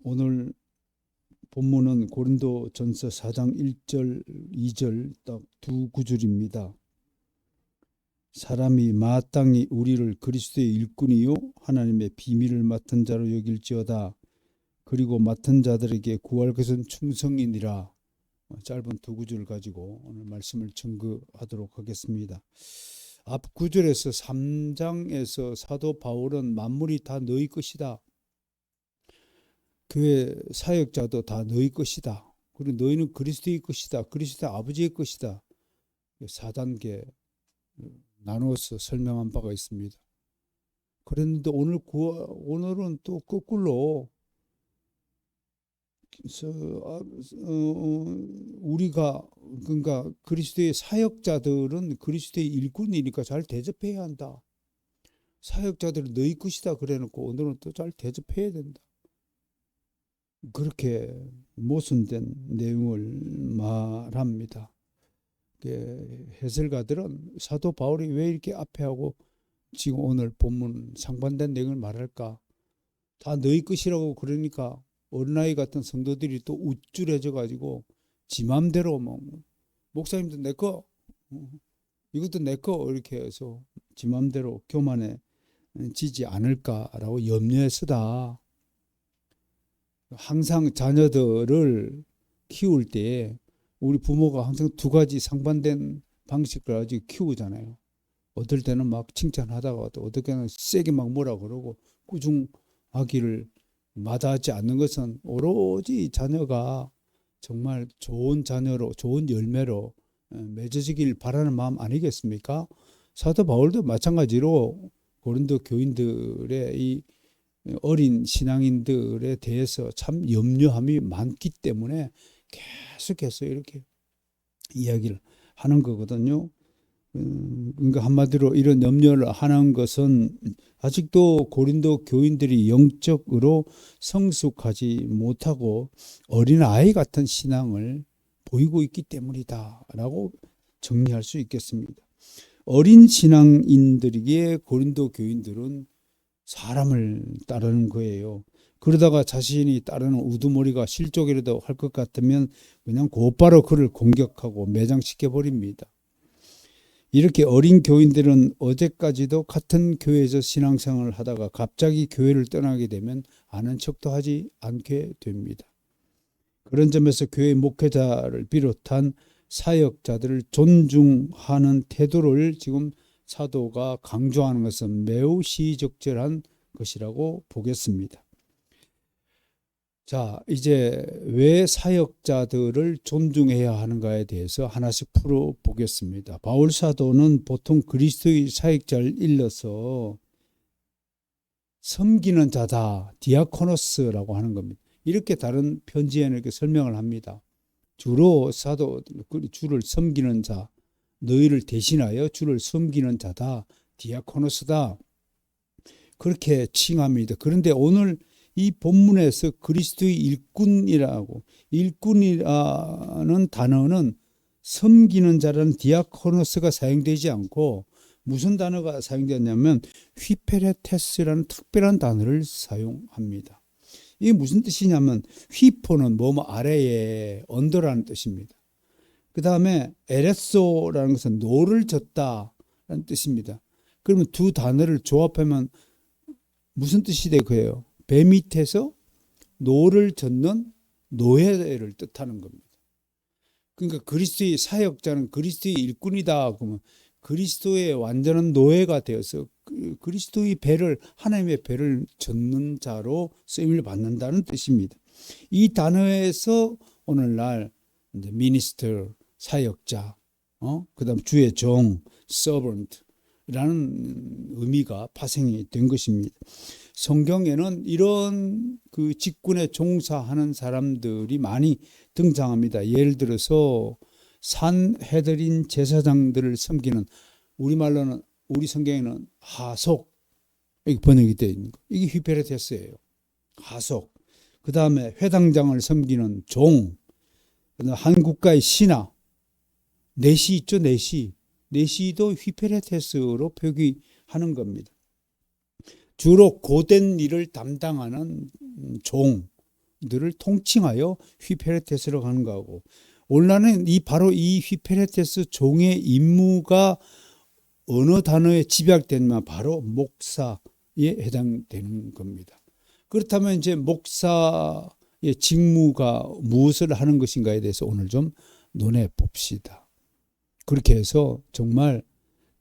오늘 본문은 고린도전서 4장 1절, 2절 딱 두 구절입니다. 사람이 마땅히 우리를 그리스도의 일꾼이요 하나님의 비밀을 맡은 자로 여길지어다. 그리고 맡은 자들에게 구할 것은 충성이니라. 짧은 두 구절을 가지고 오늘 말씀을 증거하도록 하겠습니다. 앞 구절에서 3장에서 사도 바울은 만물이 다 너희 것이다. 교회 사역자도 다 너희 것이다. 그리고 너희는 그리스도의 것이다. 그리스도 아버지의 것이다. 4단계 나누어서 설명한 바가 있습니다. 그런데 오늘은 또 거꾸로 우리가 그러니까 그리스도의 사역자들은 그리스도의 일꾼이니까 잘 대접해야 한다. 사역자들은 너희 것이다 그래놓고 오늘은 또 잘 대접해야 된다. 그렇게 모순된 내용을 말합니다. 해설가들은 사도 바울이 왜 이렇게 앞에 하고 지금 오늘 본문 상반된 내용을 말할까? 다 너희 것이라고 그러니까 어린아이 같은 성도들이 또 우쭐해져 가지고 지 맘대로 목사님도 내 거, 이것도 내 거 이렇게 해서 지 맘대로 교만해지지 않을까라고 염려해서다. 항상 자녀들을 키울 때 우리 부모가 항상 두 가지 상반된 방식을 가지고 키우잖아요. 어떨 때는 막 칭찬하다가 또 어떨 때는 세게 막 뭐라 그러고 꾸중하기를 마다하지 않는 것은 오로지 자녀가 정말 좋은 자녀로 좋은 열매로 맺어지길 바라는 마음 아니겠습니까? 사도 바울도 마찬가지로 고린도 교인들의 이 어린 신앙인들에 대해서 참 염려함이 많기 때문에 계속해서 이렇게 이야기를 하는 거거든요. 그러니까 한마디로 이런 염려를 하는 것은 아직도 고린도 교인들이 영적으로 성숙하지 못하고 어린아이 같은 신앙을 보이고 있기 때문이다라고 정리할 수 있겠습니다. 어린 신앙인들에게 고린도 교인들은 사람을 따르는 거예요. 그러다가 자신이 따르는 우두머리가 실족이라도 할 것 같으면 그냥 곧바로 그를 공격하고 매장시켜 버립니다. 이렇게 어린 교인들은 어제까지도 같은 교회에서 신앙생활을 하다가 갑자기 교회를 떠나게 되면 아는 척도 하지 않게 됩니다. 그런 점에서 교회 목회자를 비롯한 사역자들을 존중하는 태도를 지금 사도가 강조하는 것은 매우 시적절한 것이라고 보겠습니다. 자, 이제 왜 사역자들을 존중해야 하는가에 대해서 하나씩 풀어보겠습니다. 바울 사도는 보통 그리스도의 사역자를 일러서 섬기는 자다, 디아코노스라고 하는 겁니다. 이렇게 다른 편지에는 이렇게 설명을 합니다. 주로 주를 섬기는 자, 너희를 대신하여 주를 섬기는 자다, 디아코노스다, 그렇게 칭합니다. 그런데 오늘 이 본문에서 그리스도의 일꾼이라는 단어는 섬기는 자라는 디아코노스가 사용되지 않고 무슨 단어가 사용되냐면 휘페레테스라는 특별한 단어를 사용합니다. 이게 무슨 뜻이냐면 휘포는 뭐뭐 아래에 언더라는 뜻입니다. 그 다음에 에레소라는 것은 노를 젓다라는 뜻입니다. 그러면 두 단어를 조합하면 무슨 뜻이 되고요? 배 밑에서 노를 젓는 노예를 뜻하는 겁니다. 그러니까 그리스도의 사역자는 그리스도의 일꾼이다 그러면 그리스도의 완전한 노예가 되어서 그리스도의 배를, 하나님의 배를 젓는 자로 쓰임을 받는다는 뜻입니다. 이 단어에서 오늘날 미니스터, 사역자, 그다음 주의 종, servant라는 의미가 파생이 된 것입니다. 성경에는 이런 그 직분에 종사하는 사람들이 많이 등장합니다. 예를 들어서 산해드린 제사장들을 섬기는, 우리말로는 우리 성경에는 하속, 이렇게 번역이 되어 있는 거. 이게 휘페레테스예요. 하속. 그 다음에 회당장을 섬기는 종, 한 국가의 신하, 내시 있죠, 내시. 내시도 휘페레테스로 표기하는 겁니다. 주로 고된 일을 담당하는 종, 민족들을 통칭하여 휘페레테스라고 하는 거고, 오늘날은 바로 이 휘페레테스 종의 임무가 어느 단어에 집약되면 바로 목사에 해당되는 겁니다. 그렇다면 이제 목사의 직무가 무엇을 하는 것인가에 대해서 오늘 좀 논해 봅시다. 그렇게 해서 정말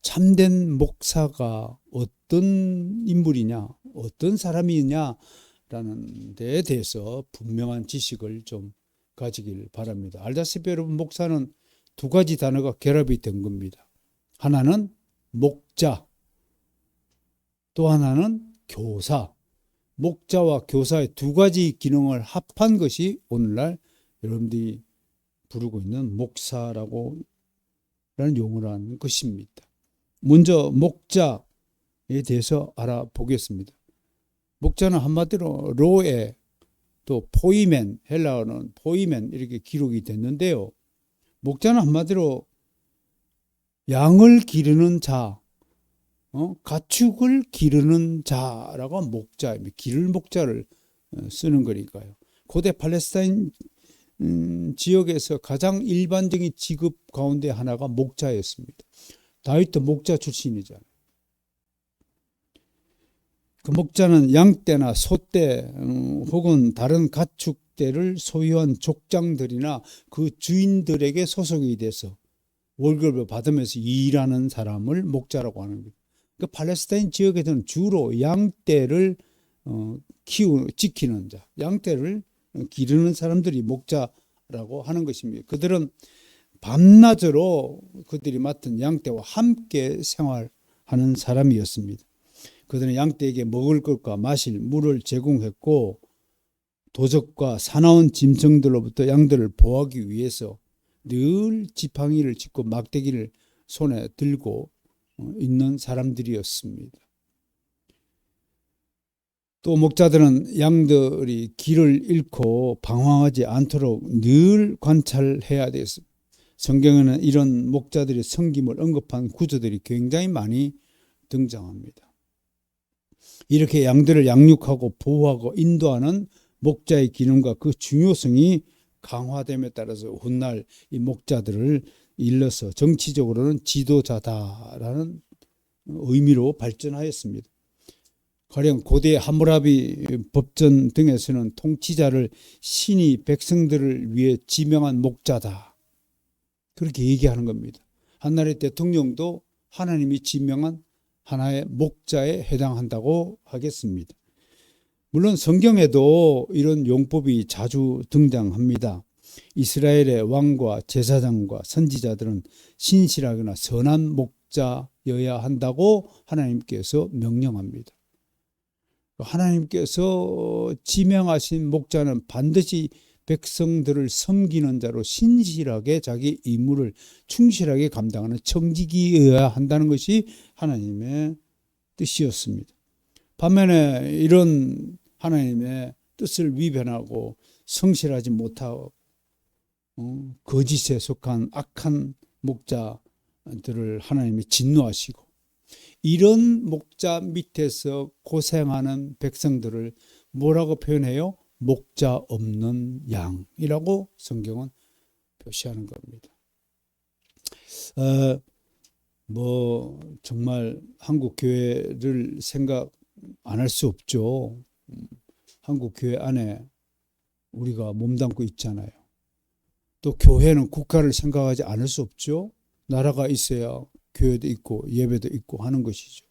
참된 목사가 어떤 인물이냐, 어떤 사람이냐라는 데에 대해서 분명한 지식을 좀 가지길 바랍니다. 알다시피 여러분, 목사는 두 가지 단어가 결합이 된 겁니다. 하나는 목자, 또 하나는 교사. 목자와 교사의 두 가지 기능을 합한 것이 오늘날 여러분들이 부르고 있는 목사라고 라는 용어라는 것입니다. 먼저 목자에 대해서 알아보겠습니다. 목자는 한마디로 로에, 또 포이멘, 헬라어는 포이멘 이렇게 기록이 됐는데요. 목자는 한마디로 양을 기르는 자, 가축을 기르는 자라고 목자입니다. 기를 목자를 쓰는 거니까요. 고대 팔레스타인 지역에서 가장 일반적인 직업 가운데 하나가 목자였습니다. 다윗도 목자 출신이잖아요. 그 목자는 양떼나 소떼 혹은 다른 가축떼를 소유한 족장들이나 그 주인들에게 소속이 돼서 월급을 받으면서 일하는 사람을 목자라고 하는 거예요. 그 팔레스타인 지역에서는 주로 양떼를 지키는 자, 양떼를 기르는 사람들이 목자라고 하는 것입니다. 그들은 밤낮으로 그들이 맡은 양떼와 함께 생활하는 사람이었습니다. 그들은 양떼에게 먹을 것과 마실 물을 제공했고, 도적과 사나운 짐승들로부터 양들을 보호하기 위해서 늘 지팡이를 짚고 막대기를 손에 들고 있는 사람들이었습니다. 또 목자들은 양들이 길을 잃고 방황하지 않도록 늘 관찰해야 됐습니다. 성경에는 이런 목자들의 섬김을 언급한 구절들이 굉장히 많이 등장합니다. 이렇게 양들을 양육하고 보호하고 인도하는 목자의 기능과 그 중요성이 강화됨에 따라서 훗날 이 목자들을 일러서 정치적으로는 지도자다라는 의미로 발전하였습니다. 가령 고대 함무라비 법전 등에서는 통치자를 신이 백성들을 위해 지명한 목자다, 그렇게 얘기하는 겁니다. 한나라의 대통령도 하나님이 지명한 하나의 목자에 해당한다고 하겠습니다. 물론 성경에도 이런 용법이 자주 등장합니다. 이스라엘의 왕과 제사장과 선지자들은 신실하거나 선한 목자여야 한다고 하나님께서 명령합니다. 하나님께서 지명하신 목자는 반드시 백성들을 섬기는 자로 신실하게 자기 임무를 충실하게 감당하는 청직이어야 한다는 것이 하나님의 뜻이었습니다. 반면에 이런 하나님의 뜻을 위반하고 성실하지 못하고 거짓에 속한 악한 목자들을 하나님이 진노하시고, 이런 목자 밑에서 고생하는 백성들을 뭐라고 표현해요? 목자 없는 양이라고 성경은 표시하는 겁니다. 정말 한국 교회를 생각 안 할 수 없죠. 한국 교회 안에 우리가 몸담고 있잖아요. 또 교회는 국가를 생각하지 않을 수 없죠. 나라가 있어야 교회도 있고 예배도 있고 하는 것이죠.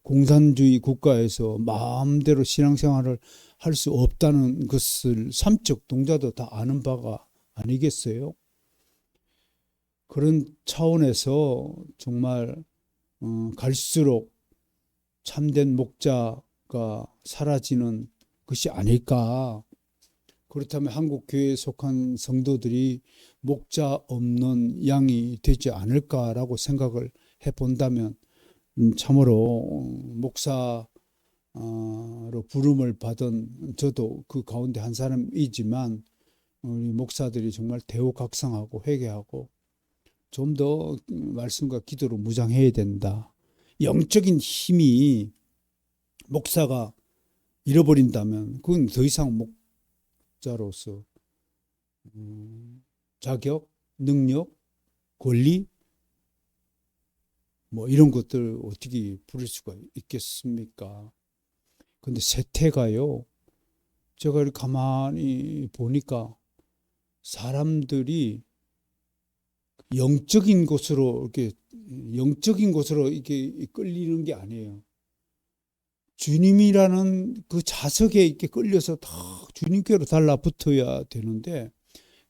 공산주의 국가에서 마음대로 신앙생활을 할 수 없다는 것을 삼척 동자도 다 아는 바가 아니겠어요? 그런 차원에서 정말 갈수록 참된 목자가 사라지는 것이 아닐까. 그렇다면 한국 교회에 속한 성도들이 목자 없는 양이 되지 않을까라고 생각을 해본다면 참으로 목사로 부름을 받은 저도 그 가운데 한 사람이지만, 우리 목사들이 정말 대우각성하고 회개하고 좀 더 말씀과 기도로 무장해야 된다. 영적인 힘이 목사가 잃어버린다면 그건 더 이상 자로서 자격, 능력, 권리 뭐 이런 것들 어떻게 부릴 수가 있겠습니까? 근데 세태가요. 제가 이렇게 가만히 보니까 사람들이 영적인 곳으로 이렇게 끌리는 게 아니에요. 주님이라는 그 자석에 이렇게 끌려서 다 주님께로 달라붙어야 되는데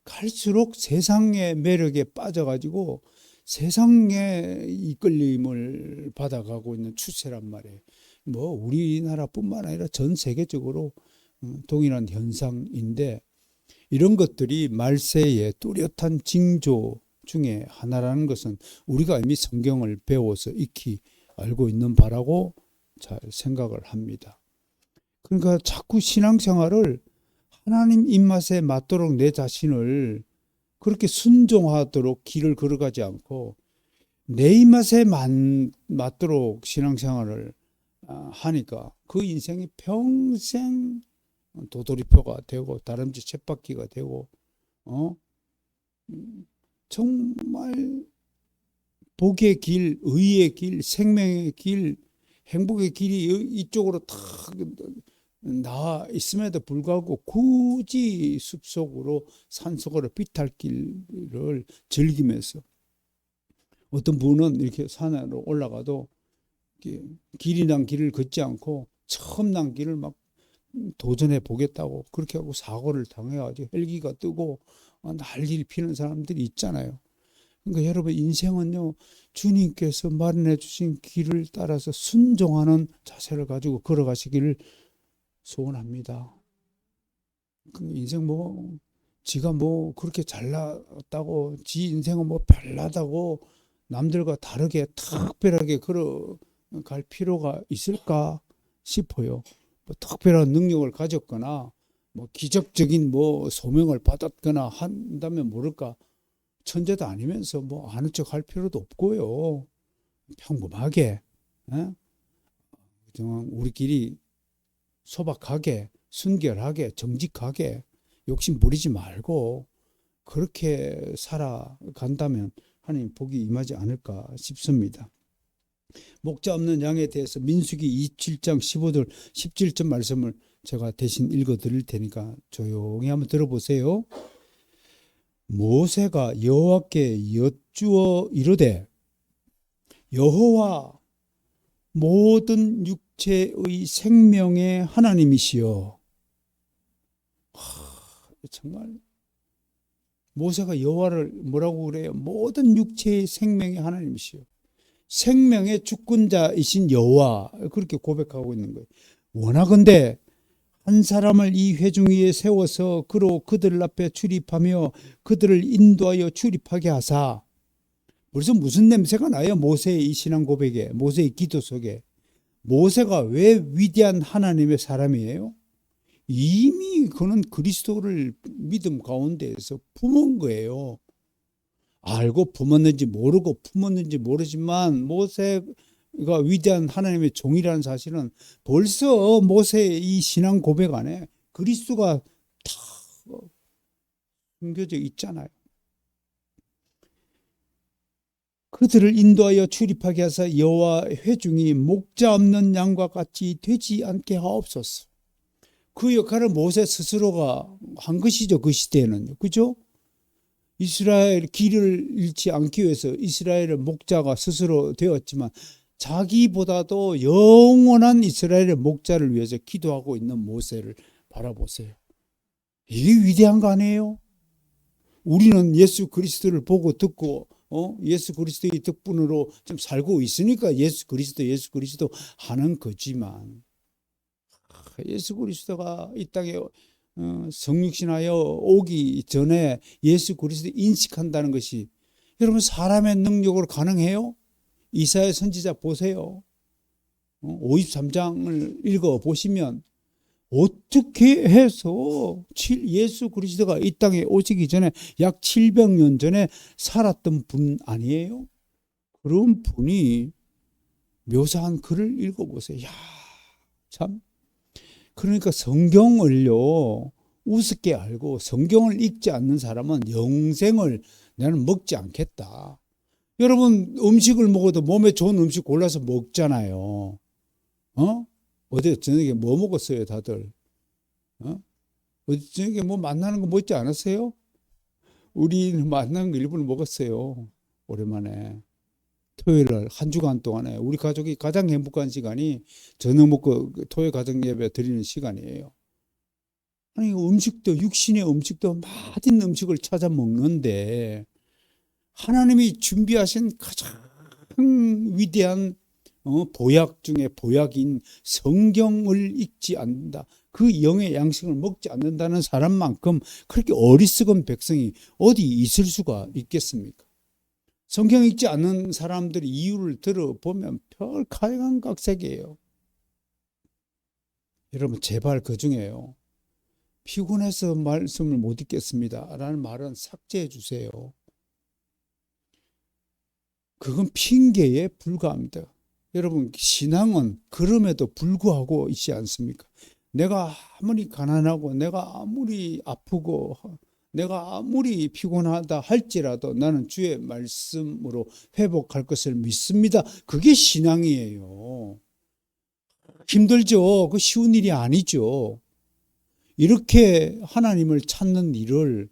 갈수록 세상의 매력에 빠져가지고 세상의 이끌림을 받아가고 있는 추세란 말이에요. 뭐 우리나라뿐만 아니라 전 세계적으로 동일한 현상인데 이런 것들이 말세의 뚜렷한 징조 중에 하나라는 것은 우리가 이미 성경을 배워서 익히 알고 있는 바라고 잘 생각을 합니다. 그러니까 자꾸 신앙생활을 하나님 입맛에 맞도록 내 자신을 그렇게 순종하도록 길을 걸어가지 않고 내 입맛에 맞도록 신앙생활을 하니까 그 인생이 평생 도돌이표가 되고 다람쥐 쳇바퀴가 되고 정말 복의 길, 의의 길, 생명의 길, 행복의 길이 이쪽으로 탁 나와 있음에도 불구하고 굳이 숲속으로 산속으로 비탈길을 즐기면서 어떤 분은 이렇게 산으로 올라가도 길이 난 길을 걷지 않고 처음 난 길을 막 도전해 보겠다고 그렇게 하고 사고를 당해가지고 헬기가 뜨고 난리를 피는 사람들이 있잖아요. 그러니까 여러분 인생은요 주님께서 마련해 주신 길을 따라서 순종하는 자세를 가지고 걸어가시기를 소원합니다. 그 인생 뭐 지가 뭐 그렇게 잘났다고 지 인생은 뭐 별나다고 남들과 다르게 특별하게 걸어갈 필요가 있을까 싶어요. 뭐 특별한 능력을 가졌거나 뭐 기적적인 뭐 소명을 받았거나 한다면 모를까 천재도 아니면서 뭐 아는 척 할 필요도 없고요. 평범하게 정말 우리끼리 소박하게 순결하게 정직하게 욕심 부리지 말고 그렇게 살아간다면 하나님 복이 임하지 않을까 싶습니다. 목자 없는 양에 대해서 민수기 27장 15절 17절 말씀을 제가 대신 읽어 드릴 테니까 조용히 한번 들어보세요. 모세가 여호와께 여쭈어 이르되 여호와 모든 육체의 생명의 하나님이시여. 정말 모세가 여호와를 뭐라고 그래요? 모든 육체의 생명의 하나님이시여. 생명의 주권자이신 여호와 그렇게 고백하고 있는 거예요. 원하건대 한 사람을 이 회중 위에 세워서 그로 그들 앞에 출입하며 그들을 인도하여 출입하게 하사. 벌써 무슨 냄새가 나요? 모세의 이 신앙 고백에, 모세의 기도 속에. 모세가 왜 위대한 하나님의 사람이에요? 이미 그는 그리스도를 믿음 가운데에서 품은 거예요. 알고 품었는지 모르고 품었는지 모르지만 모세가 위대한 하나님의 종이라는 사실은 벌써 모세의 이 신앙 고백 안에 그리스도가 다 숨겨져 있잖아요. 그들을 인도하여 출입하게 하사 여호와 회중이 목자 없는 양과 같이 되지 않게 하옵소서. 그 역할을 모세 스스로가 한 것이죠. 그 시대에는. 그죠? 이스라엘 길을 잃지 않기 위해서 이스라엘의 목자가 스스로 되었지만 자기보다도 영원한 이스라엘의 목자를 위해서 기도하고 있는 모세를 바라보세요. 이게 위대한 거 아니에요? 우리는 예수 그리스도를 보고 듣고 예수 그리스도의 덕분으로 좀 살고 있으니까 예수 그리스도 하는 거지만 예수 그리스도가 이 땅에 성육신하여 오기 전에 예수 그리스도 인식한다는 것이 여러분 사람의 능력으로 가능해요? 이사야 선지자 보세요. 53장을 읽어보시면 어떻게 해서 예수 그리스도가 이 땅에 오시기 전에 약 700년 전에 살았던 분 아니에요? 그런 분이 묘사한 글을 읽어보세요. 야, 참. 그러니까 성경을요, 우습게 알고 성경을 읽지 않는 사람은 영생을 나는 먹지 않겠다. 여러분 음식을 먹어도 몸에 좋은 음식 골라서 먹잖아요. 어제 저녁에 뭐 먹었어요, 다들? 어제 저녁에 뭐 만나는 거 먹지 않았어요? 우리는 만나는 거 일부러 먹었어요. 오랜만에. 토요일 날 한 주간 동안에 우리 가족이 가장 행복한 시간이 저녁 먹고 토요일 가정 예배 드리는 시간이에요. 아니 음식도 육신의 음식도 맛있는 음식을 찾아 먹는데 하나님이 준비하신 가장 위대한 보약 중에 보약인 성경을 읽지 않는다. 그 영의 양식을 먹지 않는다는 사람만큼 그렇게 어리석은 백성이 어디 있을 수가 있겠습니까? 성경 읽지 않는 사람들의 이유를 들어보면 별 각양각색이에요. 여러분 제발 그중에요. 피곤해서 말씀을 못 읽겠습니다 라는 말은 삭제해 주세요. 그건 핑계에 불과합니다. 여러분 신앙은 그럼에도 불구하고 있지 않습니까? 내가 아무리 가난하고 내가 아무리 아프고 내가 아무리 피곤하다 할지라도 나는 주의 말씀으로 회복할 것을 믿습니다. 그게 신앙이에요. 힘들죠. 그 쉬운 일이 아니죠. 이렇게 하나님을 찾는 일을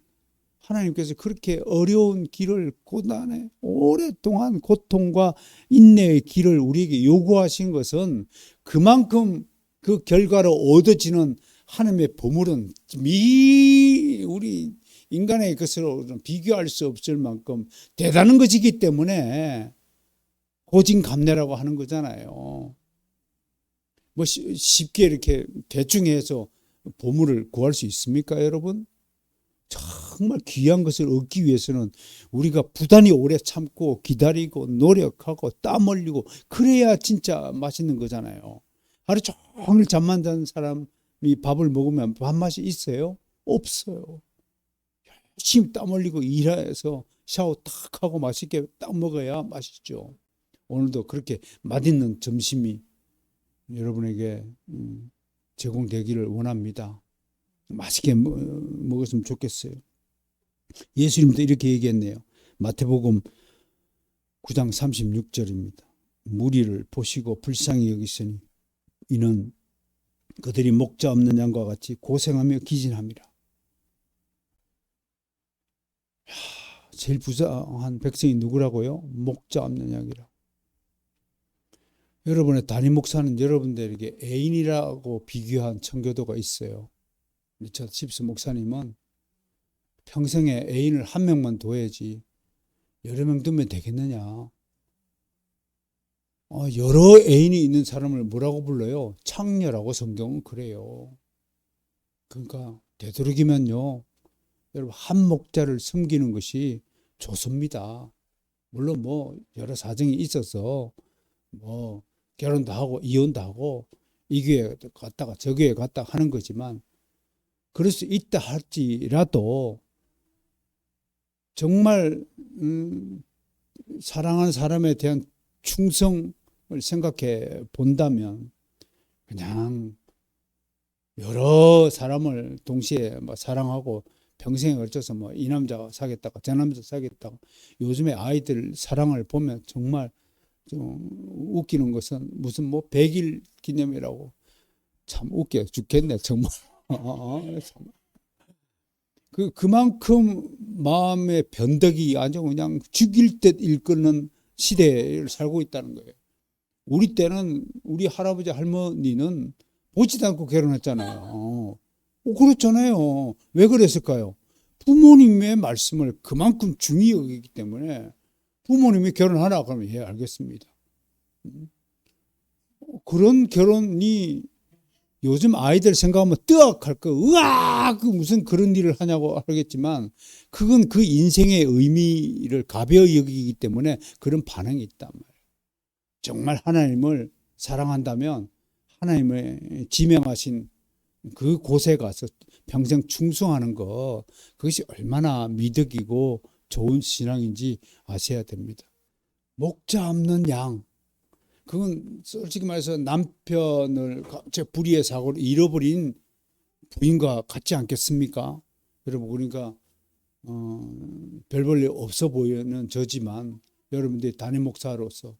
하나님께서 그렇게 어려운 길을 고난에 오랫동안 고통과 인내의 길을 우리에게 요구하신 것은 그만큼 그 결과로 얻어지는 하나님의 보물은 우리 인간의 것으로 비교할 수 없을 만큼 대단한 것이기 때문에 고진감래라고 하는 거잖아요. 뭐 쉽게 이렇게 대충 해서 보물을 구할 수 있습니까, 여러분? 정말 귀한 것을 얻기 위해서는 우리가 부단히 오래 참고 기다리고 노력하고 땀 흘리고 그래야 진짜 맛있는 거잖아요. 하루 종일 잠만 자는 사람이 밥을 먹으면 밥맛이 있어요? 없어요. 열심히 땀 흘리고 일해서 샤워 딱 하고 맛있게 딱 먹어야 맛있죠. 오늘도 그렇게 맛있는 점심이 여러분에게 제공되기를 원합니다. 맛있게 먹었으면 좋겠어요. 예수님도 이렇게 얘기했네요. 마태복음 9장 36절입니다. 무리를 보시고 불쌍히 여기시니 이는 그들이 목자 없는 양과 같이 고생하며 기진함이라. 제일 불쌍한 백성이 누구라고요? 목자 없는 양이라. 여러분의 담임 목사는 여러분들에게 애인이라고 비교한 청교도가 있어요. 저 집수 목사님은 평생에 애인을 한 명만 둬야지 여러 명 두면 되겠느냐. 여러 애인이 있는 사람을 뭐라고 불러요? 창녀라고 성경은 그래요. 그러니까 되도록이면요, 여러분 한 목자를 섬기는 것이 좋습니다. 물론 뭐 여러 사정이 있어서 뭐 결혼도 하고 이혼도 하고 이 교회 갔다가 저 교회 갔다 하는 거지만 그럴 수 있다 할지라도 정말 사랑하는 사람에 대한 충성을 생각해 본다면 그냥 여러 사람을 동시에 뭐 사랑하고 평생에 걸쳐서 뭐 이 남자가 사겠다가 저 남자 사겠다가 요즘에 아이들 사랑을 보면 정말 좀 웃기는 것은 무슨 뭐 100일 기념이라고 참 웃겨 죽겠네 정말. 그만큼 마음의 변덕이 아주 그냥 죽일 듯 일컫는 시대를 살고 있다는 거예요. 우리 때는 우리 할아버지 할머니는 보지도 않고 결혼했잖아요. 그렇잖아요. 왜 그랬을까요? 부모님의 말씀을 그만큼 중히 여기기 때문에 부모님이 결혼하라 그러면 예 알겠습니다. 그런 결혼이 요즘 아이들 생각하면 뜨악할 거, 으악! 무슨 그런 일을 하냐고 하겠지만, 그건 그 인생의 의미를 가벼이 여기기 때문에 그런 반응이 있단 말이에요. 정말 하나님을 사랑한다면, 하나님의 지명하신 그 곳에 가서 평생 충성하는 것, 그것이 얼마나 미덕이고 좋은 신앙인지 아셔야 됩니다. 목자 없는 양. 그건 솔직히 말해서 남편을 불의의 사고로 잃어버린 부인과 같지 않겠습니까? 여러분, 그러니까 별 볼 일 없어 보이는 저지만 여러분들이 담임 목사로서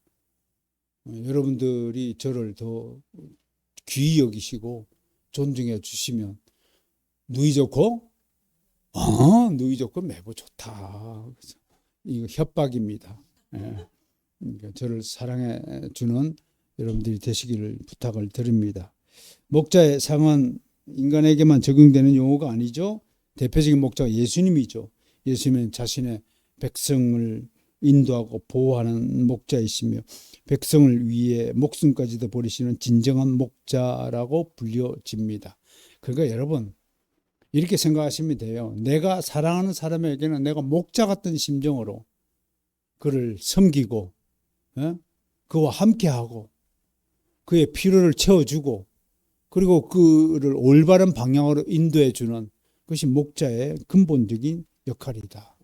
여러분들이 저를 더 귀히 여기시고 존중해 주시면 누이 좋고 누이 좋고 매부 좋다. 이거 협박입니다. 예. 그러니까 저를 사랑해 주는 여러분들이 되시기를 부탁을 드립니다. 목자의 상은 인간에게만 적용되는 용어가 아니죠. 대표적인 목자가 예수님이죠. 예수님은 자신의 백성을 인도하고 보호하는 목자이시며 백성을 위해 목숨까지도 버리시는 진정한 목자라고 불려집니다. 그러니까 여러분 이렇게 생각하시면 돼요. 내가 사랑하는 사람에게는 내가 목자 같은 심정으로 그를 섬기고 그와 함께하고 그의 필요를 채워주고 그리고 그를 올바른 방향으로 인도해 주는 것이 목자의 근본적인 역할이다.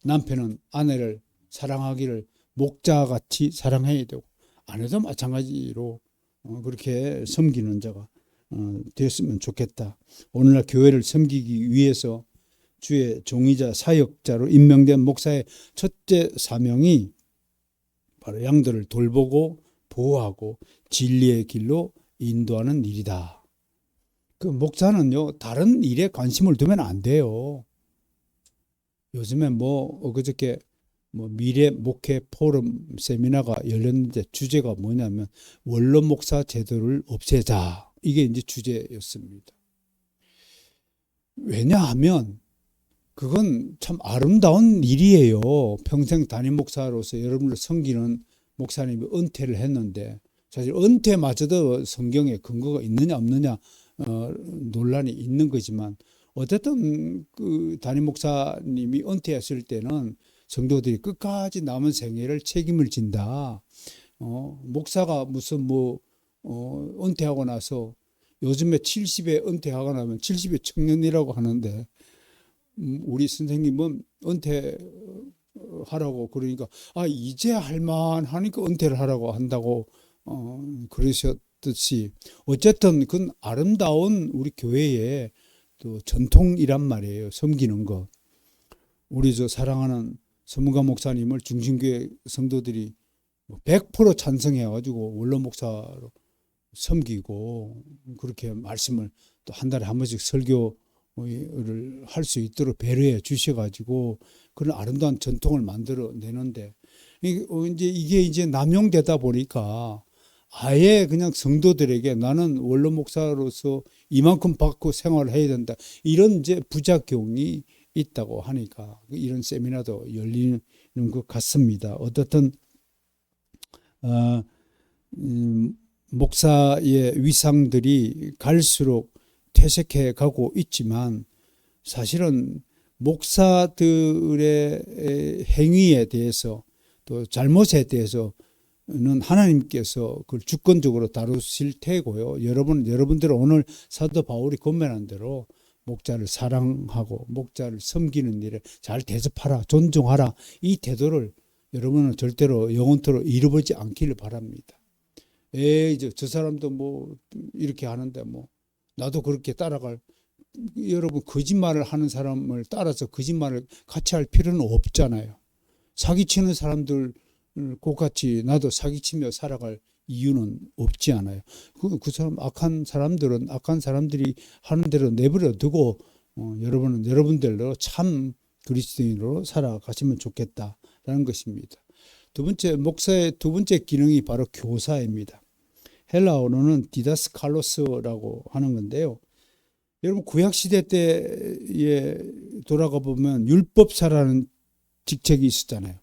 남편은 아내를 사랑하기를 목자같이 사랑해야 되고 아내도 마찬가지로 그렇게 섬기는 자가 되었으면 좋겠다. 오늘날 교회를 섬기기 위해서 주의 종이자 사역자로 임명된 목사의 첫째 사명이 바로 양들을 돌보고 보호하고 진리의 길로 인도하는 일이다. 그 목사는요 다른 일에 관심을 두면 안 돼요. 요즘에 그저께 미래 목회 포럼 세미나가 열렸는데 주제가 뭐냐면 원로 목사 제도를 없애자. 이게 이제 주제였습니다. 왜냐하면 그건 참 아름다운 일이에요. 평생 담임 목사로서 여러분을 섬기는 목사님이 은퇴를 했는데 사실 은퇴마저도 성경에 근거가 있느냐 없느냐 논란이 있는 거지만 어쨌든 그 담임 목사님이 은퇴했을 때는 성도들이 끝까지 남은 생애를 책임을 진다. 목사가 무슨 은퇴하고 나서 요즘에 70에 은퇴하고 나면 70의 청년이라고 하는데 우리 선생님은 은퇴하라고 그러니까 이제 할만하니까 은퇴를 하라고 한다고 그러셨듯이 어쨌든 그건 아름다운 우리 교회의 또 전통이란 말이에요. 섬기는 것. 우리 사랑하는 서문관 목사님을 중심교회 성도들이 100% 찬성해가지고 원로 목사로 섬기고 그렇게 말씀을 또 한 달에 한 번씩 설교를 할 수 있도록 배려해 주셔가지고 그런 아름다운 전통을 만들어 내는데 이게 이제 남용되다 보니까 아예 그냥 성도들에게 나는 원로 목사로서 이만큼 받고 생활을 해야 된다. 이런 이제 부작용이 있다고 하니까 이런 세미나도 열리는 것 같습니다. 어떻든 목사의 위상들이 갈수록 퇴색해 가고 있지만 사실은 목사들의 행위에 대해서 또 잘못에 대해서는 하나님께서 그걸 주권적으로 다루실 테고요. 여러분들은 오늘 사도 바울이 권면한 대로 목자를 사랑하고 목자를 섬기는 일에 잘 대접하라, 존중하라. 이 태도를 여러분은 절대로 영원토록 잃어버리지 않기를 바랍니다. 저 사람도 이렇게 하는데 나도 그렇게 따라갈. 여러분 거짓말을 하는 사람을 따라서 거짓말을 같이 할 필요는 없잖아요. 사기치는 사람들 똑같이 나도 사기치며 살아갈 이유는 없지 않아요. 그 사람 악한 사람들은 악한 사람들이 하는 대로 내버려 두고 여러분은 여러분들로 참 그리스도인으로 살아가시면 좋겠다라는 것입니다. 목사의 두 번째 기능이 바로 교사입니다. 헬라어로는 디다스칼로스라고 하는 건데요. 여러분 구약시대 때에 돌아가 보면 율법사라는 직책이 있었잖아요.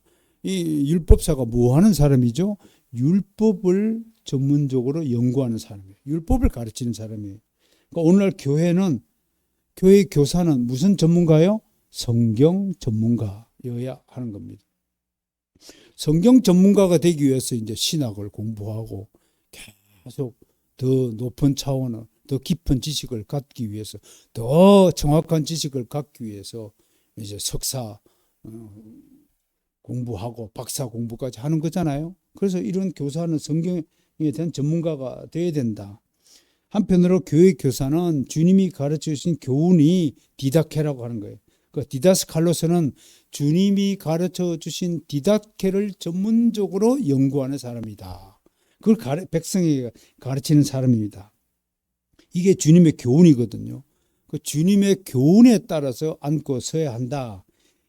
이 율법사가 뭐 하는 사람이죠? 율법을 전문적으로 연구하는 사람이에요. 율법을 가르치는 사람이에요. 그러니까 오늘날 교회의 교사는 무슨 전문가요? 성경 전문가여야 하는 겁니다. 성경 전문가가 되기 위해서 이제 신학을 공부하고 계속 더 높은 차원을 더 깊은 지식을 갖기 위해서 더 정확한 지식을 갖기 위해서 이제 석사 공부하고 박사 공부까지 하는 거잖아요. 그래서 이런 교사는 성경에 대한 전문가가 되어야 된다. 한편으로 교회 교사는 주님이 가르쳐 주신 교훈이 디다케라고 하는 거예요. 그 디다스칼로스는 주님이 가르쳐 주신 디다케를 전문적으로 연구하는 사람이다. 그걸 백성에게 가르치는 사람입니다. 이게 주님의 교훈이거든요. 그 주님의 교훈에 따라서 앉고 서야 한다.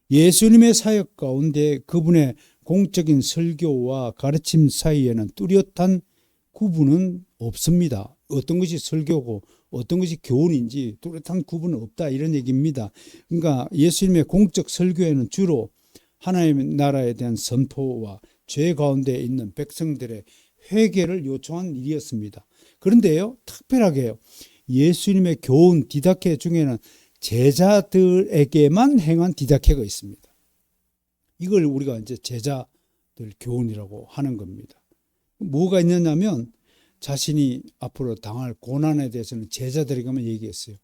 예수님의 사역 가운데 그분의 공적인 설교와 가르침 사이에는 뚜렷한 구분은 없습니다. 어떤 것이 설교고 어떤 것이 교훈인지 뚜렷한 구분은 없다, 이런 얘기입니다. 그러니까 예수님의 공적 설교에는 주로 하나님의 나라에 대한 선포와 죄 가운데 있는 백성들의 회개를 요청한 일이었습니다. 그런데요, 특별하게요, 예수님의 교훈 디다케 중에는 제자들에게만 행한 디다케가 있습니다. 이걸 우리가 이제 제자들 교훈이라고 하는 겁니다. 뭐가 있느냐면 자신이 앞으로 당할 고난에 대해서는 제자들에게만 얘기했어요.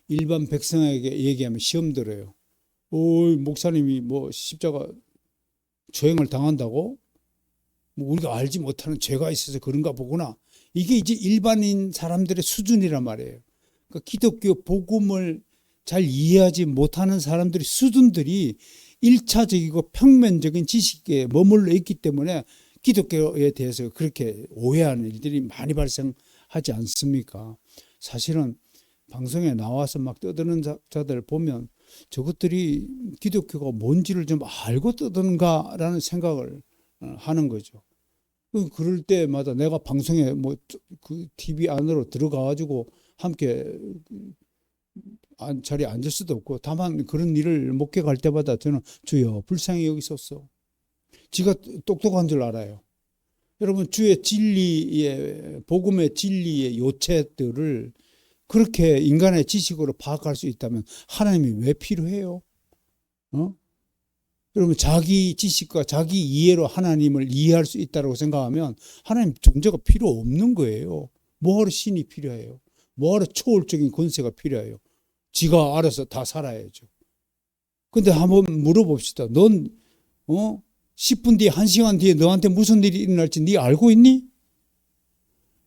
일반 백성에게 얘기하면 시험 들어요. 목사님이 뭐 십자가 처형을 당한다고? 뭐 우리가 알지 못하는 죄가 있어서 그런가 보구나. 이게 이제 일반인 사람들의 수준이란 말이에요. 그러니까 기독교 복음을 잘 이해하지 못하는 사람들의 수준들이 1차적이고 평면적인 지식에 머물러 있기 때문에 기독교에 대해서 그렇게 오해하는 일들이 많이 발생하지 않습니까? 사실은 방송에 나와서 막 떠드는 자들 보면 저것들이 기독교가 뭔지를 좀 알고 떠드는가라는 생각을 하는 거죠. 그럴 때마다 내가 방송에 그 TV 안으로 들어가가지고 함께 자리에 앉을 수도 없고, 다만 그런 일을 목격할 때마다 저는 주여 불쌍히 여기소서. 지가 똑똑한 줄 알아요. 여러분, 주의 진리의, 복음의 진리의 요체들을 그렇게 인간의 지식으로 파악할 수 있다면 하나님이 왜 필요해요? 여러분, 자기 지식과 자기 이해로 하나님을 이해할 수 있다고 생각하면 하나님 존재가 필요 없는 거예요. 뭐하러 신이 필요해요? 뭐하러 초월적인 권세가 필요해요? 지가 알아서 다 살아야죠. 근데 한번 물어봅시다. 넌 10분 뒤에 1시간 뒤에 너한테 무슨 일이 일어날지 네 알고 있니?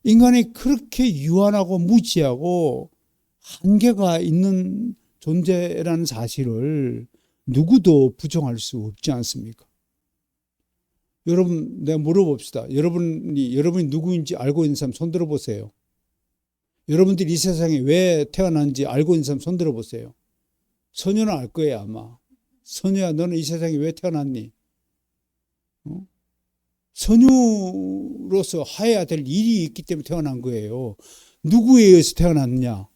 인간이 그렇게 유한하고 무지하고 한계가 있는 존재라는 사실을 누구도 부정할 수 없지 않습니까? 여러분, 내가 물어봅시다. 여러분이 누구인지 알고 있는 사람 손 들어보세요. 여러분들이 이 세상에 왜 태어난지 알고 있는 사람 손 들어보세요. 선녀는 알 거예요, 아마. 선녀야, 너는 이 세상에 왜 태어났니? 선유로서 해야 될 일이 있기 때문에 태어난 거예요. 누구에 의해서 태어났느냐?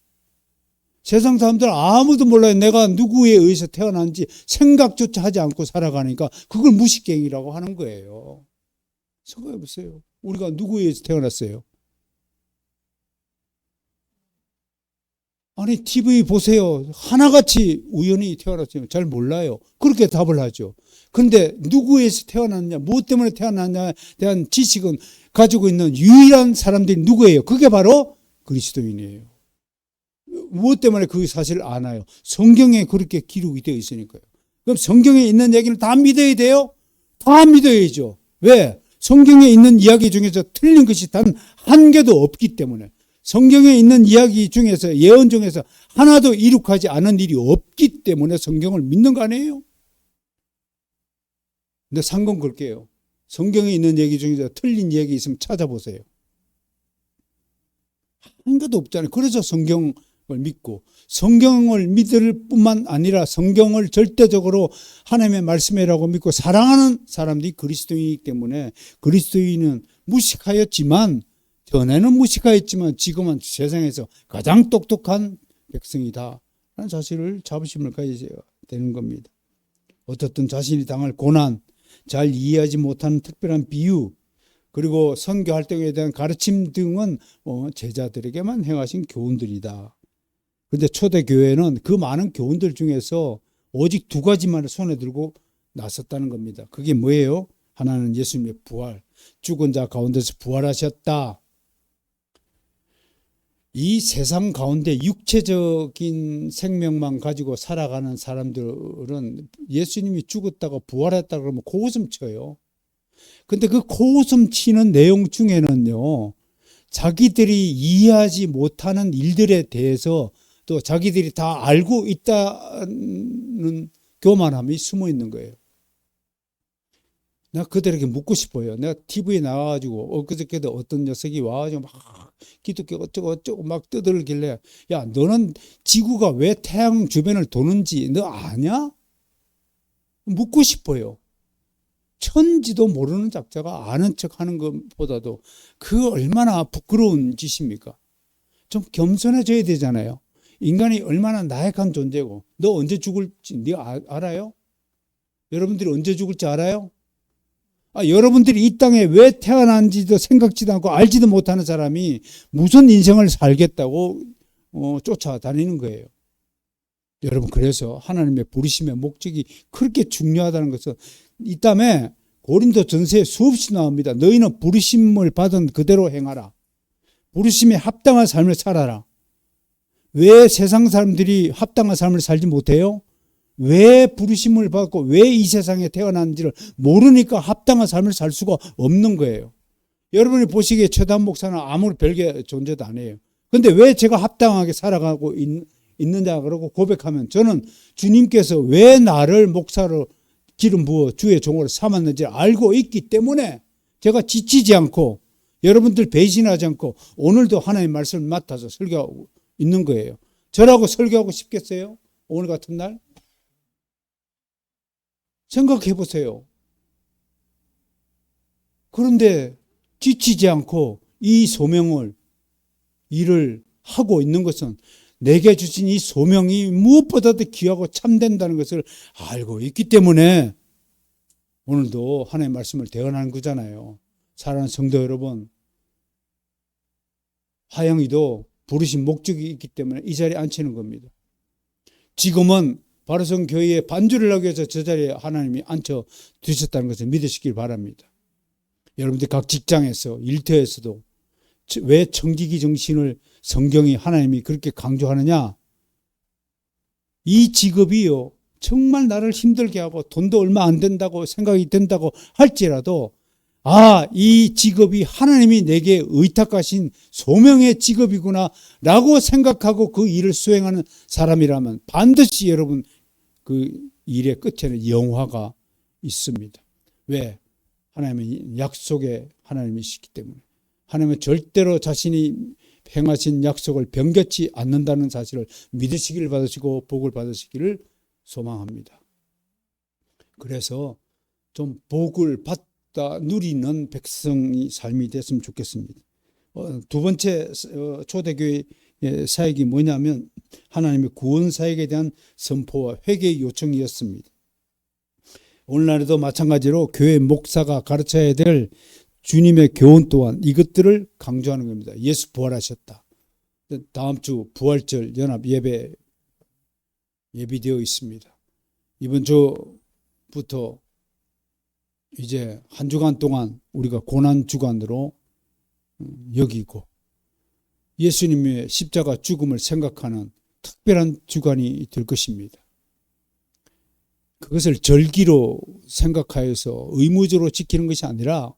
세상 사람들은 아무도 몰라요. 내가 누구에 의해서 태어난지 생각조차 하지 않고 살아가니까 그걸 무식갱이라고 하는 거예요. 생각해 보세요. 우리가 누구에 의해서 태어났어요? 아니, TV 보세요. 하나같이 우연히 태어났지만 잘 몰라요. 그렇게 답을 하죠. 그런데 누구에서 태어났냐, 무엇 때문에 태어났냐에 대한 지식은 가지고 있는 유일한 사람들이 누구예요? 그게 바로 그리스도인이에요. 무엇 때문에 그 사실을 아나요? 성경에 그렇게 기록이 되어 있으니까요. 그럼 성경에 있는 얘기를 다 믿어야 돼요? 다 믿어야죠. 왜? 성경에 있는 이야기 중에서 틀린 것이 단 한 개도 없기 때문에. 성경에 있는 이야기 중에서, 예언 중에서 하나도 이룩하지 않은 일이 없기 때문에 성경을 믿는 거 아니에요? 근데 상권 걸게요. 성경에 있는 얘기 중에서 틀린 얘기 있으면 찾아보세요. 한 개도 없잖아요. 그래서 성경을 믿고, 성경을 믿을 뿐만 아니라 성경을 절대적으로 하나님의 말씀이라고 믿고 사랑하는 사람들이 그리스도인이기 때문에 그리스도인은 무식하였지만, 전에는 무식하였지만 지금은 세상에서 가장 똑똑한 백성이다 라는 사실을 자부심을 가져야 되는 겁니다. 어떻든 자신이 당할 고난, 잘 이해하지 못하는 특별한 비유, 그리고 선교 활동에 대한 가르침 등은 제자들에게만 행하신 교훈들이다. 그런데 초대교회는 그 많은 교훈들 중에서 오직 2가지만을 손에 들고 나섰다는 겁니다. 그게 뭐예요? 하나는 예수님의 부활, 죽은 자 가운데서 부활하셨다. 이 세상 가운데 육체적인 생명만 가지고 살아가는 사람들은 예수님이 죽었다고 부활했다 그러면 코웃음 쳐요. 근데 그 코웃음 치는 내용 중에는요, 자기들이 이해하지 못하는 일들에 대해서 또 자기들이 다 알고 있다는 교만함이 숨어 있는 거예요. 내가 그들에게 묻고 싶어요. 내가 TV에 나와가지고 엊그저께도 어떤 녀석이 와가지고 막 기독교 어쩌고 막 떠들길래, 야, 너는 지구가 왜 태양 주변을 도는지 너 아냐? 묻고 싶어요. 천지도 모르는 작자가 아는 척하는 것보다도 그 얼마나 부끄러운 짓입니까? 좀 겸손해져야 되잖아요. 인간이 얼마나 나약한 존재고, 너 언제 죽을지 네 알아요? 여러분들이 언제 죽을지 알아요? 여러분들이 이 땅에 왜 태어난지도 생각지도 않고 알지도 못하는 사람이 무슨 인생을 살겠다고 쫓아다니는 거예요. 여러분, 그래서 하나님의 부르심의 목적이 그렇게 중요하다는 것은 이 땅에 고린도 전서에 수없이 나옵니다. 너희는 부르심을 받은 그대로 행하라. 부르심에 합당한 삶을 살아라. 왜 세상 사람들이 합당한 삶을 살지 못해요? 왜 부르심을 받고 왜 이 세상에 태어난지를 모르니까 합당한 삶을 살 수가 없는 거예요. 여러분이 보시기에 최단 목사는 아무리 별개 존재도 아니에요. 그런데 왜 제가 합당하게 살아가고 있느냐 그러고 고백하면, 저는 주님께서 왜 나를 목사로 기름 부어 주의 종으로 삼았는지 알고 있기 때문에 제가 지치지 않고 여러분들 배신하지 않고 오늘도 하나님의 말씀을 맡아서 설교하고 있는 거예요. 저라고 설교하고 싶겠어요? 오늘 같은 날? 생각해 보세요. 그런데 지치지 않고 이 소명을, 일을 하고 있는 것은 내게 주신 이 소명이 무엇보다도 귀하고 참된다는 것을 알고 있기 때문에 오늘도 하나님의 말씀을 대언하는 거잖아요. 사랑하는 성도 여러분, 하영이도 부르신 목적이 있기 때문에 이 자리에 앉히는 겁니다. 지금은 바로성 교회에 반주를 하기 위해서 저 자리에 하나님이 앉혀 두셨다는 것을 믿으시길 바랍니다. 여러분들 각 직장에서, 일터에서도 왜 청지기 정신을 성경이, 하나님이 그렇게 강조하느냐? 이 직업이요, 정말 나를 힘들게 하고 돈도 얼마 안 된다고 생각이 된다고 할지라도, 이 직업이 하나님이 내게 의탁하신 소명의 직업이구나 라고 생각하고 그 일을 수행하는 사람이라면 반드시 여러분 그 일의 끝에는 영화가 있습니다. 왜? 하나님의 약속의 하나님이시기 때문에. 하나님은 절대로 자신이 행하신 약속을 변개치 않는다는 사실을 믿으시기를 받으시고 복을 받으시기를 소망합니다. 그래서 좀 복을 받다 누리는 백성의 삶이 됐으면 좋겠습니다. 두 번째 초대교회의 사역이 뭐냐면 하나님의 구원 사역에 대한 선포와 회개의 요청이었습니다. 오늘날에도 마찬가지로 교회 목사가 가르쳐야 될 주님의 교훈 또한 이것들을 강조하는 겁니다. 예수 부활하셨다. 다음 주 부활절 연합 예배 예비되어 있습니다. 이번 주부터 이제 한 주간 동안 우리가 고난 주간으로 여기고 예수님의 십자가 죽음을 생각하는 특별한 주간이 될 것입니다. 그것을 절기로 생각하여서 의무적으로 지키는 것이 아니라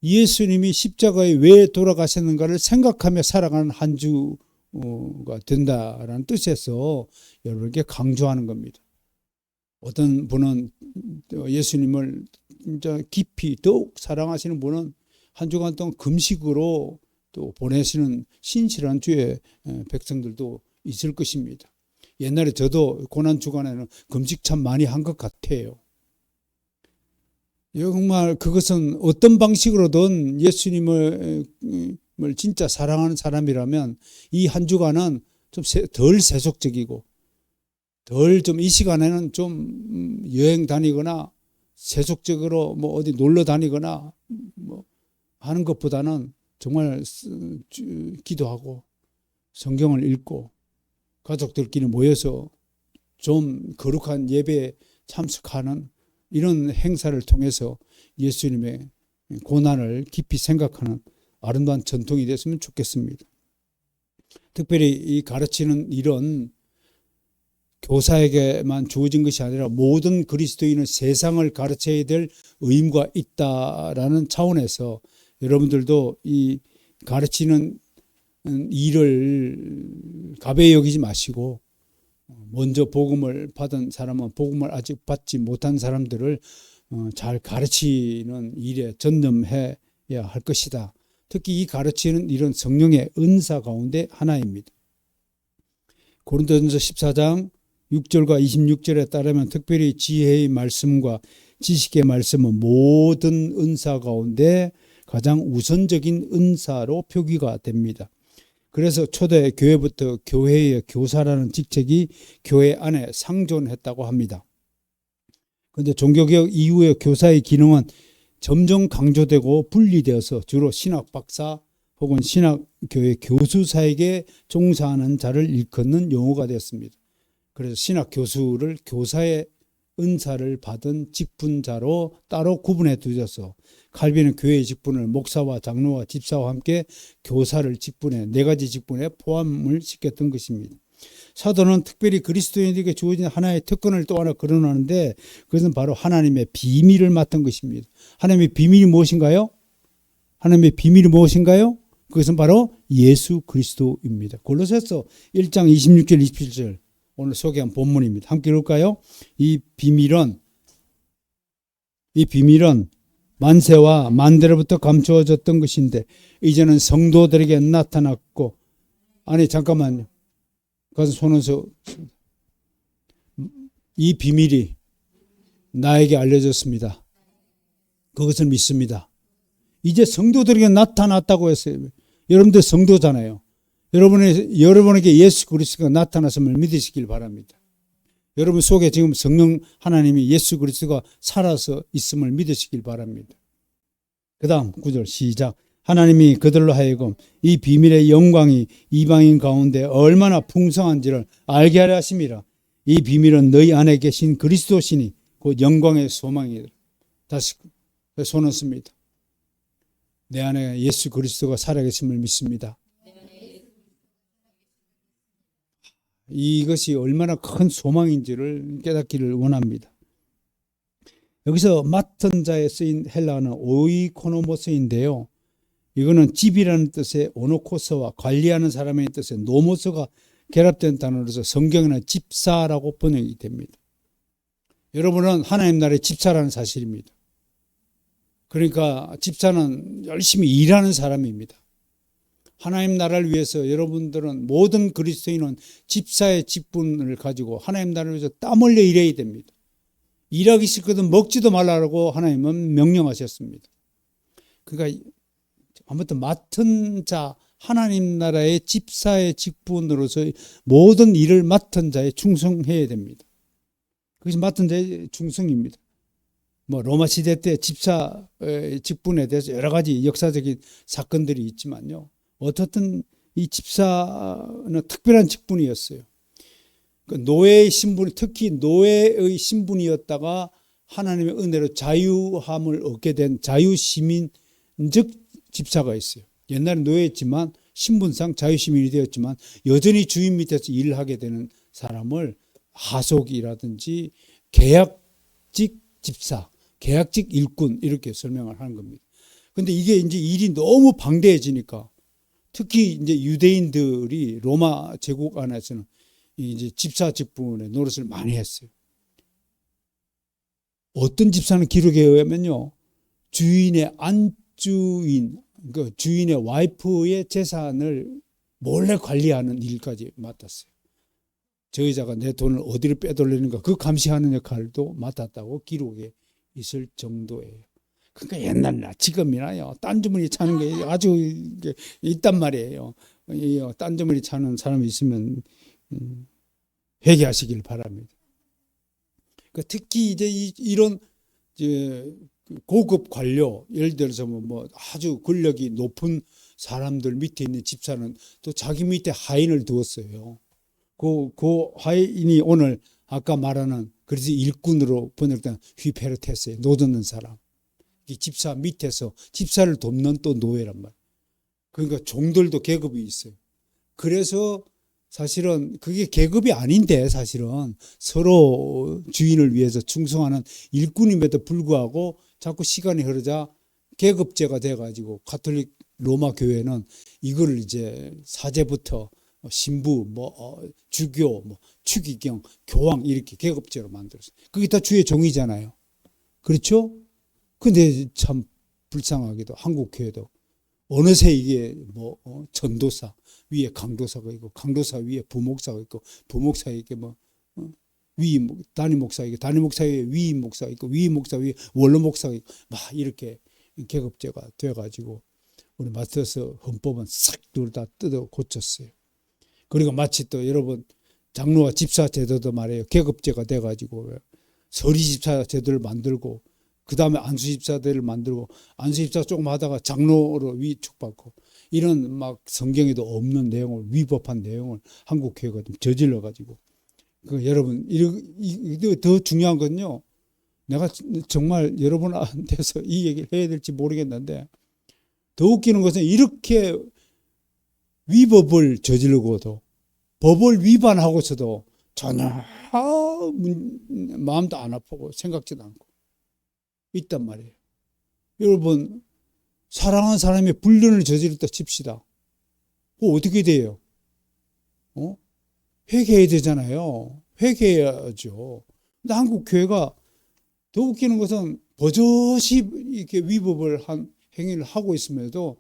예수님이 십자가에 왜 돌아가셨는가를 생각하며 살아가는 한 주가 된다라는 뜻에서 여러분에게 강조하는 겁니다. 어떤 분은 예수님을 진짜 깊이 더욱 사랑하시는 분은 한 주간 동안 금식으로 또 보내시는 신실한 주의 백성들도 있을 것입니다. 옛날에 저도 고난 주간에는 금식 참 많이 한 것 같아요. 정말 그것은 어떤 방식으로든 예수님을 진짜 사랑하는 사람이라면 이 한 주간은 좀 덜 세속적이고 덜 좀 이 시간에는 좀 여행 다니거나 세속적으로 뭐 어디 놀러 다니거나 뭐 하는 것보다는 정말 기도하고 성경을 읽고 가족들끼리 모여서 좀 거룩한 예배에 참석하는 이런 행사를 통해서 예수님의 고난을 깊이 생각하는 아름다운 전통이 됐으면 좋겠습니다. 특별히 이 가르치는 일은 교사에게만 주어진 것이 아니라 모든 그리스도인은 세상을 가르쳐야 될 의무가 있다라는 차원에서 여러분들도 이 가르치는 일을 가벼이 여기지 마시고 먼저 복음을 받은 사람은 복음을 아직 받지 못한 사람들을 잘 가르치는 일에 전념해야 할 것이다. 특히 이 가르치는 일은 성령의 은사 가운데 하나입니다. 고린도전서 14장 6절과 26절에 따르면 특별히 지혜의 말씀과 지식의 말씀은 모든 은사 가운데 가장 우선적인 은사로 표기가 됩니다. 그래서 초대 교회부터 교회의 교사라는 직책이 교회 안에 상존했다고 합니다. 그런데 종교개혁 이후의 교사의 기능은 점점 강조되고 분리되어서 주로 신학 박사 혹은 신학교회 교수사에게 종사하는 자를 일컫는 용어가 되었습니다. 그래서 신학 교수를 교사의 은사를 받은 직분자로 따로 구분해 두셔서 칼빈은 교회의 직분을 목사와 장로와 집사와 함께 교사를 직분에 네 가지 직분에 포함을 시켰던 것입니다. 사도는 특별히 그리스도인에게 주어진 하나의 특권을 또 하나 거론하는데 그것은 바로 하나님의 비밀을 맡은 것입니다. 하나님의 비밀이 무엇인가요? 하나님의 비밀이 무엇인가요? 그것은 바로 예수 그리스도입니다. 골로새서 1장 26절 27절 오늘 소개한 본문입니다. 함께 읽을까요? 이 비밀은 만세와 만대로부터 감추어졌던 것인데 이제는 성도들에게 나타났고 아니 잠깐만요. 가서 손에서 이 비밀이 나에게 알려졌습니다. 그것을 믿습니다. 이제 성도들에게 나타났다고 했어요. 여러분들 성도잖아요. 여러분에게 예수 그리스도가 나타났음을 믿으시길 바랍니다. 여러분 속에 지금 성령 하나님이 예수 그리스도가 살아서 있음을 믿으시길 바랍니다. 그 다음 9절 시작. 하나님이 그들로 하여금 이 비밀의 영광이 이방인 가운데 얼마나 풍성한지를 알게 하려 하심이라. 이 비밀은 너희 안에 계신 그리스도시니 곧 영광의 소망이라. 다시 손을 씁니다. 내 안에 예수 그리스도가 살아계심을 믿습니다. 이것이 얼마나 큰 소망인지를 깨닫기를 원합니다. 여기서 맡은 자에 쓰인 헬라어는 오이코노모스인데요. 이거는 집이라는 뜻의 오노코스와 관리하는 사람의 뜻의 노모스가 결합된 단어로서 성경에는 집사라고 번역이 됩니다. 여러분은 하나님 나라의 집사라는 사실입니다. 그러니까 집사는 열심히 일하는 사람입니다. 하나님 나라를 위해서 여러분들은 모든 그리스도인은 집사의 직분을 가지고 하나님 나라를 위해서 땀 흘려 일해야 됩니다. 일하기 싫거든 먹지도 말라고 하나님은 명령하셨습니다. 그러니까 아무튼 맡은 자 하나님 나라의 집사의 직분으로서 모든 일을 맡은 자에 충성해야 됩니다. 그것이 맡은 자의 충성입니다. 로마 시대 때 집사의 직분에 대해서 여러 가지 역사적인 사건들이 있지만요. 어떻든 이 집사는 특별한 직분이었어요. 노예의 신분, 특히 노예의 신분이었다가 하나님의 은혜로 자유함을 얻게 된 자유시민적 집사가 있어요. 옛날에 노예였지만 신분상 자유시민이 되었지만 여전히 주인 밑에서 일을 하게 되는 사람을 하속이라든지 계약직 집사, 계약직 일꾼 이렇게 설명을 하는 겁니다. 근데 이게 이제 일이 너무 방대해지니까 특히 이제 유대인들이 로마 제국 안에서는 이제 집사 직분의 노릇을 많이 했어요. 어떤 집사는 기록에 의하면요, 주인의 안주인, 그 주인의 와이프의 재산을 몰래 관리하는 일까지 맡았어요. 저 여자가 내 돈을 어디로 빼돌리는가 그 감시하는 역할도 맡았다고 기록에 있을 정도예요. 그러니까 옛날이나 지금이나요, 딴주머니 차는 게 아주 있단 말이에요. 딴주머니 차는 사람이 있으면 회개하시길 바랍니다. 그러니까 특히 이제 이런 고급 관료, 예를 들어서 뭐 아주 권력이 높은 사람들 밑에 있는 집사는 또 자기 밑에 하인을 두었어요. 그 하인이 오늘 아까 말하는 그래서 일꾼으로 번역된 휘페르테스에 노젓는 사람. 이 집사 밑에서 집사를 돕는 또 노예란 말이에요. 그러니까 종들도 계급이 있어요. 그래서 사실은 그게 계급이 아닌데 사실은 서로 주인을 위해서 충성하는 일꾼임에도 불구하고 자꾸 시간이 흐르자 계급제가 돼가지고 가톨릭 로마 교회는 이걸 이제 사제부터 신부, 주교, 추기경, 교황 이렇게 계급제로 만들었어요. 그게 다 주의 종이잖아요. 그렇죠? 근데 참 불쌍하게도 한국 교회도 어느새 이게 전도사 위에 강도사가 있고 강도사 위에 부목사가 있고 부목사 위에 단임 목사 있고 단임 목사 위에 위임 목사가 있고 위임 목사 위에 원로 목사가 있고 막 이렇게 계급제가 돼가지고 우리 마태스 헌법은 싹 둘 다 뜯어 고쳤어요. 그리고 마치 또 여러분 장로와 집사 제도도 말이에요. 계급제가 돼가지고 서리 집사 제도를 만들고 그 다음에 안수 집사들을 만들고 안수 집사 조금 하다가 장로로 위축받고 이런 막 성경에도 없는 내용을 위법한 내용을 한국 교회가 좀 저질러 가지고 여러분 더 중요한 건요. 내가 정말 여러분한테서 이 얘기를 해야 될지 모르겠는데 더 웃기는 것은 이렇게 위법을 저지르고도 법을 위반하고서도 전혀 마음도 안 아프고 생각지도 않고 있단 말이에요. 여러분 사랑하는 사람이 불륜을 저지르다 칩시다. 그거 어떻게 돼요? 회개해야 되잖아요. 회개해야죠. 근데 한국 교회가 더 웃기는 것은 버젓이 이렇게 위법을 한 행위를 하고 있음에도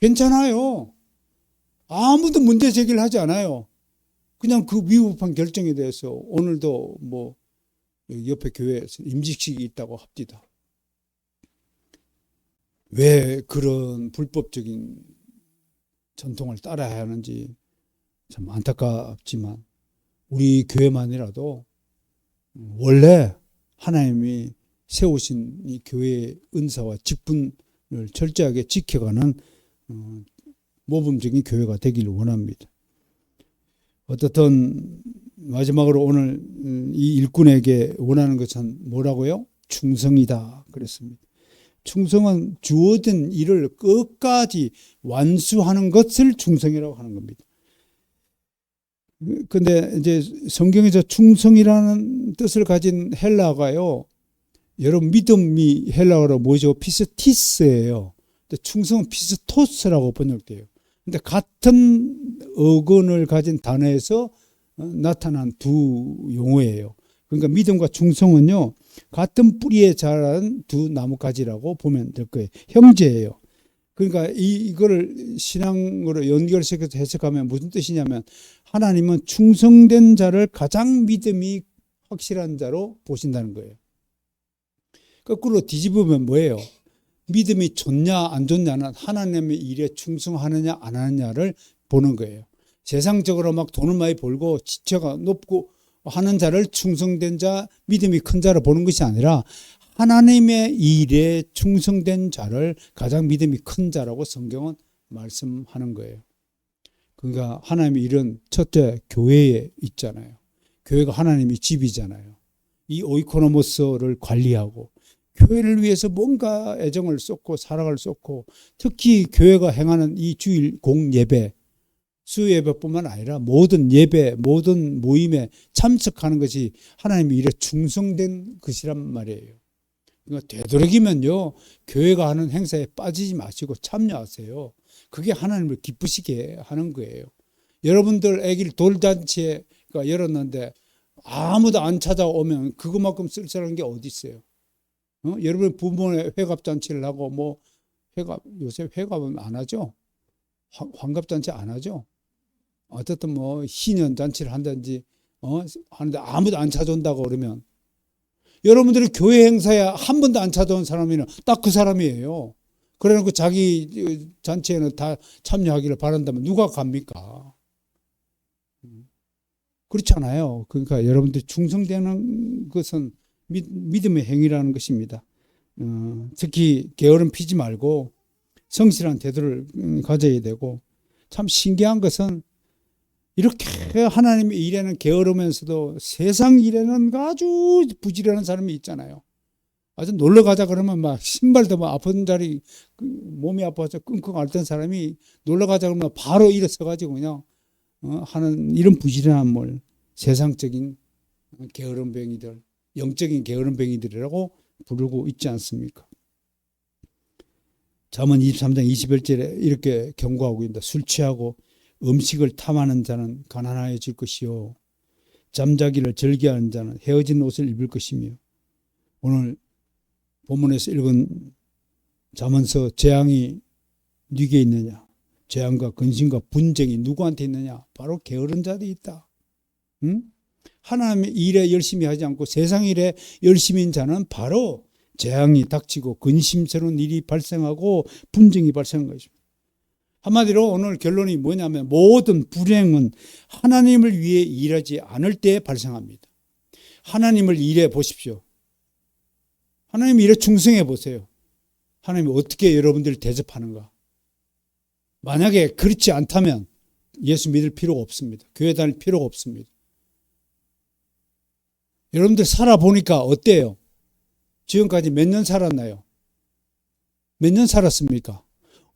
괜찮아요. 아무도 문제 제기를 하지 않아요. 그냥 그 위법한 결정에 대해서 오늘도 옆에 교회에서 임직식이 있다고 합니다. 왜 그런 불법적인 전통을 따라야 하는지 참 안타깝지만 우리 교회만이라도 원래 하나님이 세우신 이 교회의 은사와 직분을 철저하게 지켜가는 모범적인 교회가 되기를 원합니다. 어떻든 마지막으로 오늘 이 일꾼에게 원하는 것은 뭐라고요? 충성이다 그랬습니다. 충성은 주어진 일을 끝까지 완수하는 것을 충성이라고 하는 겁니다. 근데 이제 성경에서 충성이라는 뜻을 가진 헬라어가요. 여러분 믿음이 헬라어로 뭐죠? 피스티스예요. 근데 충성은 피스토스라고 번역돼요. 근데 같은 어근을 가진 단어에서 나타난 두 용어예요. 그러니까 믿음과 충성은요. 같은 뿌리에 자란 두 나뭇가지라고 보면 될 거예요. 형제예요. 그러니까 이거를 신앙으로 연결시켜서 해석하면 무슨 뜻이냐면 하나님은 충성된 자를 가장 믿음이 확실한 자로 보신다는 거예요. 거꾸로 뒤집으면 뭐예요? 믿음이 좋냐 안 좋냐는 하나님의 일에 충성하느냐 안 하느냐를 보는 거예요. 세상적으로 막 돈을 많이 벌고 지체가 높고 하는 자를 충성된 자, 믿음이 큰 자로 보는 것이 아니라 하나님의 일에 충성된 자를 가장 믿음이 큰 자라고 성경은 말씀하는 거예요. 그러니까 하나님의 일은 첫째 교회에 있잖아요. 교회가 하나님의 집이잖아요. 이 오이코노모스를 관리하고 교회를 위해서 뭔가 애정을 쏟고 사랑을 쏟고 특히 교회가 행하는 이 주일 공예배 수예배뿐만 아니라 모든 예배, 모든 모임에 참석하는 것이 하나님의 일에 충성된 것이란 말이에요. 그러니까 되도록이면요, 교회가 하는 행사에 빠지지 마시고 참여하세요. 그게 하나님을 기쁘시게 하는 거예요. 여러분들 애길 돌잔치가 열었는데 아무도 안 찾아오면 그것만큼 쓸쓸한 게 어디 있어요? 여러분 부모의 회갑잔치를 하고 요새 회갑은 안 하죠? 환갑잔치 안 하죠? 어쨌든 희년잔치를 한다든지 하는데 아무도 안 찾아온다고 그러면 여러분들이 교회 행사에 한 번도 안 찾아온 사람이면 딱 그 사람이에요. 그래놓고 자기 잔치에는 다 참여하기를 바란다면 누가 갑니까? 그렇잖아요. 그러니까 여러분들이 충성되는 것은 믿음의 행위라는 것입니다. 특히 게으름 피지 말고 성실한 태도를 가져야 되고 참 신기한 것은 이렇게 하나님의 일에는 게으르면서도 세상 일에는 아주 부지런한 사람이 있잖아요. 아주 놀러 가자 그러면 막 신발도 아픈 자리 몸이 아파서 끙끙 앓던 사람이 놀러 가자 그러면 바로 일어서가지고 그냥 하는 이런 부지런함을 세상적인 게으름뱅이들, 영적인 게으름뱅이들이라고 부르고 있지 않습니까? 잠언 23장 21절에 이렇게 경고하고 있다. 술 취하고 음식을 탐하는 자는 가난하여질 것이요 잠자기를 즐겨하는 자는 헤어진 옷을 입을 것이며. 오늘 본문에서 읽은 잠언서 재앙이 누구에 있느냐? 재앙과 근심과 분쟁이 누구한테 있느냐? 바로 게으른 자들이 있다. 응? 하나님의 일에 열심히 하지 않고 세상 일에 열심인 자는 바로 재앙이 닥치고 근심스러운 일이 발생하고 분쟁이 발생한 것입니다. 한마디로 오늘 결론이 뭐냐면 모든 불행은 하나님을 위해 일하지 않을 때 발생합니다. 하나님을 일해 보십시오. 하나님 일에 충성해 보세요. 하나님이 어떻게 여러분들을 대접하는가. 만약에 그렇지 않다면 예수 믿을 필요가 없습니다. 교회 다닐 필요가 없습니다. 여러분들 살아보니까 어때요? 지금까지 몇 년 살았나요? 몇 년 살았습니까?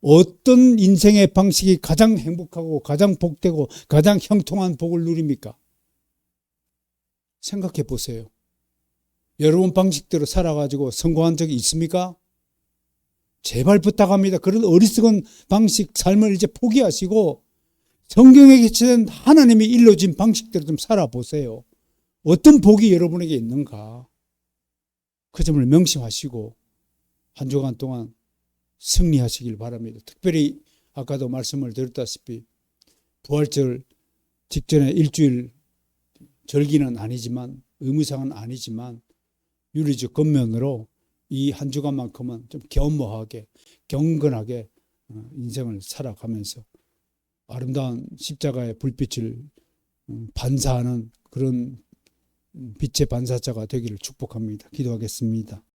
어떤 인생의 방식이 가장 행복하고 가장 복되고 가장 형통한 복을 누립니까? 생각해 보세요. 여러분 방식대로 살아가지고 성공한 적이 있습니까? 제발 부탁합니다. 그런 어리석은 방식 삶을 이제 포기하시고 성경에 계시는 하나님이 일러준 방식대로 좀 살아보세요. 어떤 복이 여러분에게 있는가? 그 점을 명심하시고 한 주간 동안 승리하시길 바랍니다. 특별히 아까도 말씀을 드렸다시피 부활절 직전에 일주일 절기는 아니지만 의무상은 아니지만 윤리적 겉면으로 이 한 주간만큼은 좀 겸허하게 경건하게 인생을 살아가면서 아름다운 십자가의 불빛을 반사하는 그런 빛의 반사자가 되기를 축복합니다. 기도하겠습니다.